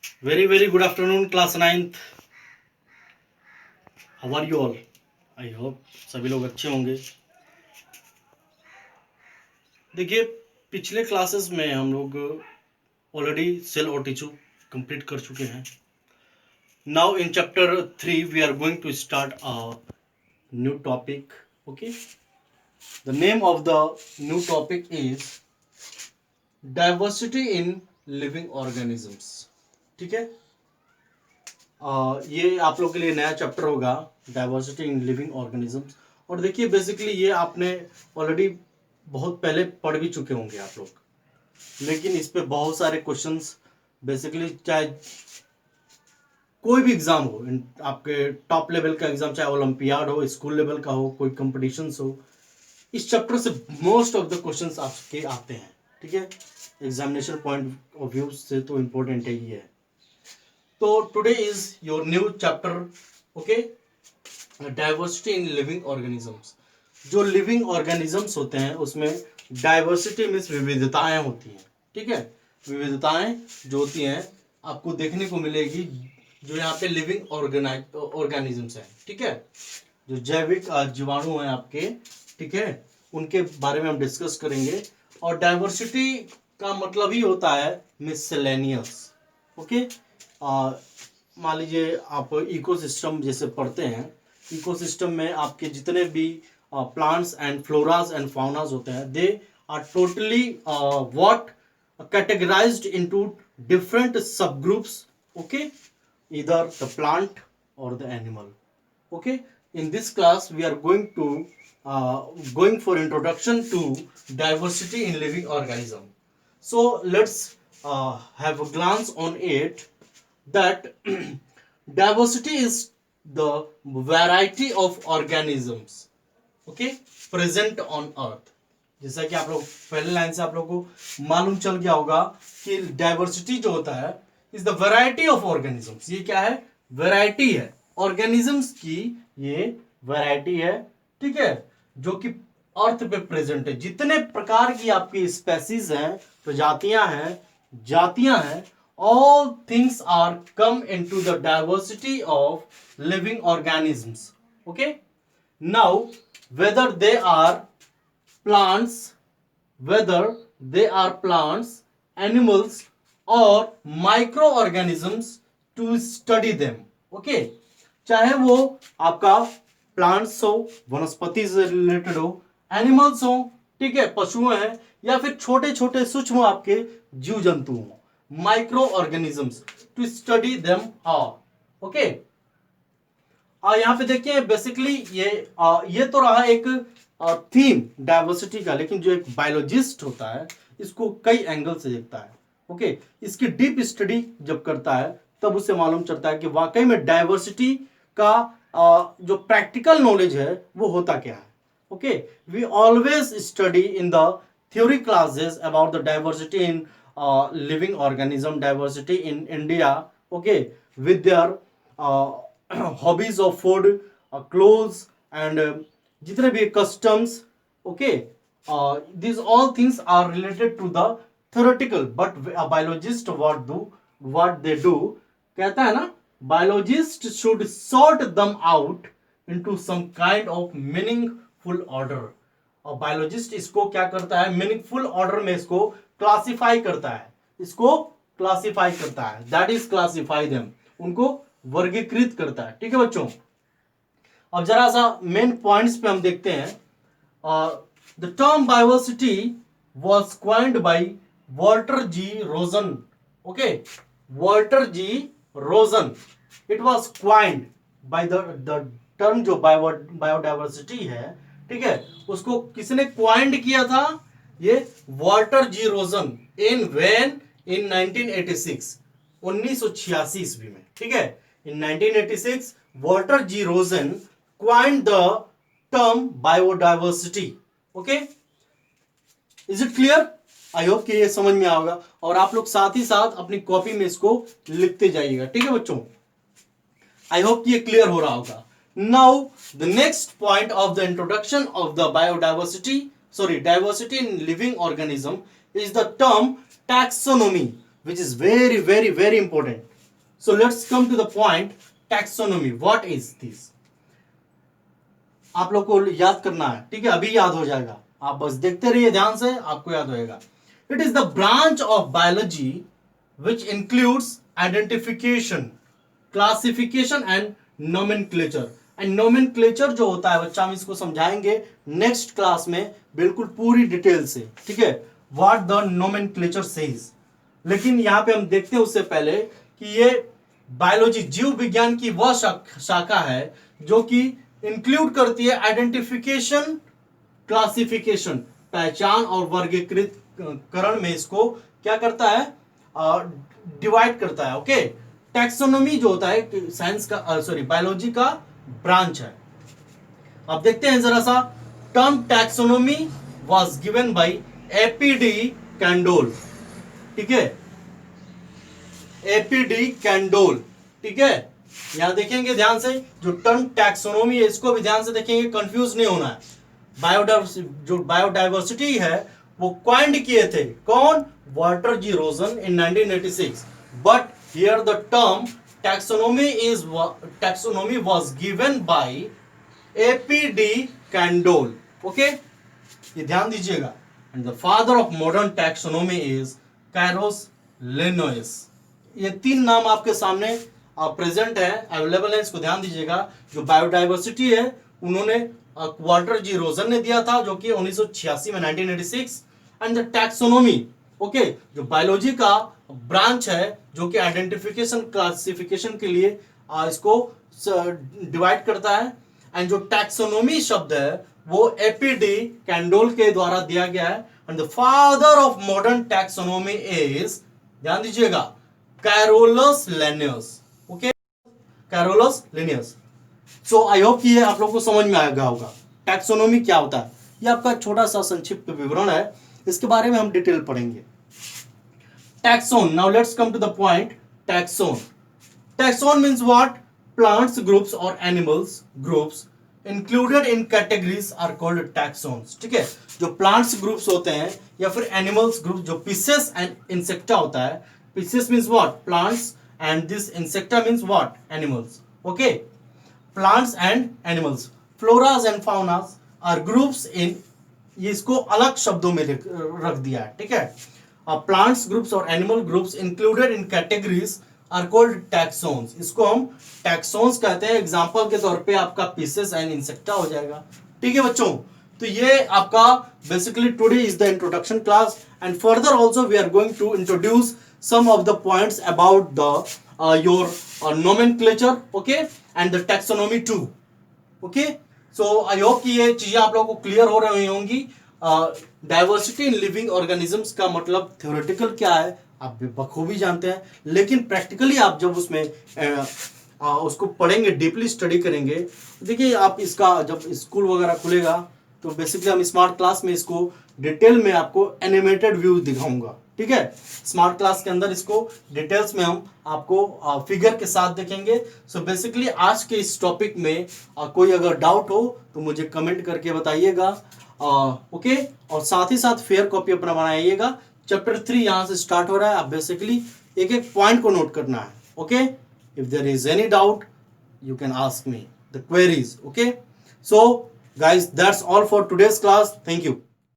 Very good afternoon, class 9th. How are you all? I hope सभी लोग अच्छे होंगे. देखिए, पिछले क्लासेस में हम लोग ऑलरेडी सेल और टिश्यू कंप्लीट कर चुके हैं. Now in chapter 3 we are going to start a new topic. Okay, the name of the new topic is diversity in living organisms. ठीक है, ये आप लोग के लिए नया चैप्टर होगा, डाइवर्सिटी इन लिविंग ऑर्गेनिजम्स. और देखिए, बेसिकली ये आपने ऑलरेडी बहुत पहले पढ़ भी चुके होंगे आप लोग, लेकिन इस पे बहुत सारे क्वेश्चंस बेसिकली, चाहे कोई भी एग्जाम हो, आपके टॉप लेवल का एग्जाम, चाहे ओलंपियाड हो, स्कूल लेवल का हो, कोई कंपटीशंस हो, इस चैप्टर से मोस्ट ऑफ द क्वेश्चंस आपके आते हैं. ठीक है, एग्जामिनेशन पॉइंट ऑफ व्यू से तो इम्पोर्टेंट है ही है. तो today is your new chapter. Okay, diversity in living organisms. जो लिविंग ऑर्गेनिजम्स होते हैं उसमें डाइवर्सिटी मीन्स विविधताएं होती हैं. ठीक है, विविधताएं जो होती हैं आपको देखने को मिलेगी जो यहाँ पे लिविंग ऑर्गेनिजम्स हैं. ठीक है, जो जैविक जीवाणु हैं आपके, ठीक है, उनके बारे में हम डिस्कस करेंगे. और डाइवर्सिटी का मतलब ही होता है मिससेलेनियस. ओके, मान लीजिए आप इकोसिस्टम जैसे पढ़ते हैं, इकोसिस्टम में आपके जितने भी plants and floras and faunas होते हैं, they are totally what categorized into different subgroups. Okay, either the plant or the animal. Okay, in this class we are going for introduction to diversity in living organism. So let's have a glance on it, that diversity is the variety of organisms, okay, present on earth. जैसा कि आप लोग पहले line से आप लोग को मालूम चल गया होगा कि डाइवर्सिटी जो होता है is the variety of organisms. ये क्या है? वैरायटी है ऑर्गेनिजम्स की, ये वैरायटी है. ठीक है, जो कि अर्थ पे प्रेजेंट है. जितने प्रकार की आपकी स्पेसीज हैं, प्रजातियां हैं, जातियां हैं, all things are come into the diversity of living organisms. Okay, now whether they are plants, animals or microorganisms, to study them. Okay, चाहे वो आपका प्लांट्स हो, वनस्पति से रिलेटेड हो, एनिमल्स हो, ठीक है, पशु हैं, या फिर छोटे छोटे सूक्ष्म आपके जीव जंतु हो, micro organisms, to study them all. Okay, यहाँ पे देखिए बेसिकली ये तो रहा एक थीम डाइवर्सिटी का, लेकिन जो एक बायोलॉजिस्ट होता है इसको कई एंगल से देखता है. ओके, इसकी डीप स्टडी जब करता है तब उसे मालूम चलता है कि वाकई में डाइवर्सिटी का जो प्रैक्टिकल नॉलेज है वो होता क्या है. Okay, we always study in the theory classes about the diversity in living organism, diversity in India. Okay, with their hobbies of food, clothes and जितने भी customs. Okay, these all things are related to the theoretical, but a biologist what they do, कहता है ना, biologist should sort them out into some kind of meaningful order. और biologist इसको क्या करता है? meaningful order में इसको classify करता है, that is classify them, उनको वर्गीकृत करता है. ठीक है बच्चों, अब जरा सा मेन पॉइंट्स पे हम देखते हैं. The term biocity was coined by Walter G Rosen. Okay, Walter G Rosen, it was coined by the term जो बायोडाइवर्सिटी है, ठीक है, उसको किसने क्वाइंड किया था? ये वॉल्टर जी रोजन इन 1986, 1986 ईस्वी में. ठीक है, in 1986 Walter G Rosen coined the term biodiversity. Okay, is it clear? I hope कि ये समझ में आएगा, और आप लोग साथ ही साथ अपनी कॉपी में इसको लिखते जाइएगा. ठीक है बच्चों, I hope कि ये क्लियर हो रहा होगा. Now the next point of the introduction of the diversity in living organism is the term taxonomy, which is very important. So let's come to the point, taxonomy, what is this? आप लोग को याद करना है, ठीक है, अभी याद हो जाएगा, आप बस देखते रहिए ध्यान से, आपको याद होएगा। It is the branch of biology which includes identification, classification and nomenclature. And nomenclature जो होता है बच्चा, हम इसको समझाएंगे नेक्स्ट क्लास में बिल्कुल पूरी डिटेल से, ठीक है, व्हाट द नोमेनक्लेचर सेज। लेकिन यहां पे हम देखते हैं उससे पहले कि ये बायोलॉजी, जीव विज्ञान की वह शाखा है जो कि इंक्लूड करती है आइडेंटिफिकेशन, क्लासिफिकेशन, पहचान और वर्गीकृत करण में इसको क्या करता है, डिवाइड करता है। ओके, टैक्सोनॉमी जो होता है साइंस का, सॉरी बायोलॉजी का ब्रांच है। अब देखते हैं जरा सा, term taxonomy was given by APD Candolle, ठीक है, एपीडी कैंडोल, ठीक है। यहां देखेंगे ध्यान से, जो टर्म टैक्सोनॉमी है इसको भी ध्यान से देखेंगे, कंफ्यूज नहीं होना है। जो बायोडाइवर्सिटी है वो क्वाइंड किए थे कौन, Walter G Rosen in 1986, but here the term taxonomy was given by APD Candolle. Okay, ये ध्यान दीजिएगा। And the father of modern taxonomy is Carolus Linnaeus. ये तीन नाम आपके सामने प्रेजेंट है, अवेलेबल है, इसको ध्यान दीजिएगा। जो बायोडाइवर्सिटी है उन्होंने वाल्टर जी रोजन ने दिया था, जो कि 1986 में 1986। एंड द टैक्सोनॉमी, ओके, जो बायोलॉजी का ब्रांच है जो कि आइडेंटिफिकेशन, क्लासिफिकेशन के लिए इसको डिवाइड करता है। एंड जो टैक्सोनॉमी शब्द है वो एपीडी कैंडोल के द्वारा दिया गया है। And the father of modern taxonomy is, ध्यान दीजिएगा, Carolus Linnaeus. Okay, Carolus Linnaeus. So I hope ये आप लोगों को समझ में आ गया होगा टैक्सोनॉमी क्या होता है। ये आपका छोटा सा संक्षिप्त विवरण है, इसके बारे में हम डिटेल पढ़ेंगे। Taxon, now let's come to the point, taxon. Taxon means what? Plants groups और animals groups included in categories are called taxons, ठीक है। जो प्लांट्स ग्रुप्स होते हैं या फिर एनिमल्स ग्रुप, जो पीसेस एंड इंसेक्टा होता है, Pisces means what? Plants, and this Insecta means what? Animals. Okay, plants and animals, floras and faunas are groups in, ये इसको अलग शब्दों में रख दिया है, ठीक है। प्लांट्स ग्रुप्स और animal groups included in categories are called taxons, इसको हम टैक्सोन्स कहते हैं। एग्जांपल के तौर पे आपका पीसेस एंड इंसेक्टा हो जाएगा, ठीक है बच्चों। तो ये आपका basically today is the introduction class, and further also we are going to introduce some of the points about the your nomenclature, okay, and the taxonomy too, okay. So I hope कि ये चीजें आप लोगों को clear हो रही होंगी। Diversity in living organisms का मतलब थ्योरेटिकल क्या है आप बखूबी जानते हैं, लेकिन प्रैक्टिकली आप जब उसमें उसको पढ़ेंगे, डीपली स्टडी करेंगे, देखिए आप इसका जब स्कूल वगैरह खुलेगा तो बेसिकली हम स्मार्ट क्लास में इसको डिटेल में आपको एनिमेटेड व्यू दिखाऊंगा, ठीक है। स्मार्ट क्लास के अंदर इसको डिटेल्स में हम आपको फिगर के साथ देखेंगे। सो बेसिकली आज के इस टॉपिक में कोई अगर डाउट हो तो मुझे कमेंट करके बताइएगा, ओके। और साथ ही साथ फेयर कॉपी अपना बनाइएगा। चैप्टर 3 यहाँ से स्टार्ट हो रहा है, आप बेसिकली एक एक पॉइंट को नोट करना है, okay. If there is any doubt you can ask me the queries, okay. So guys, that's all for today's class. Thank you.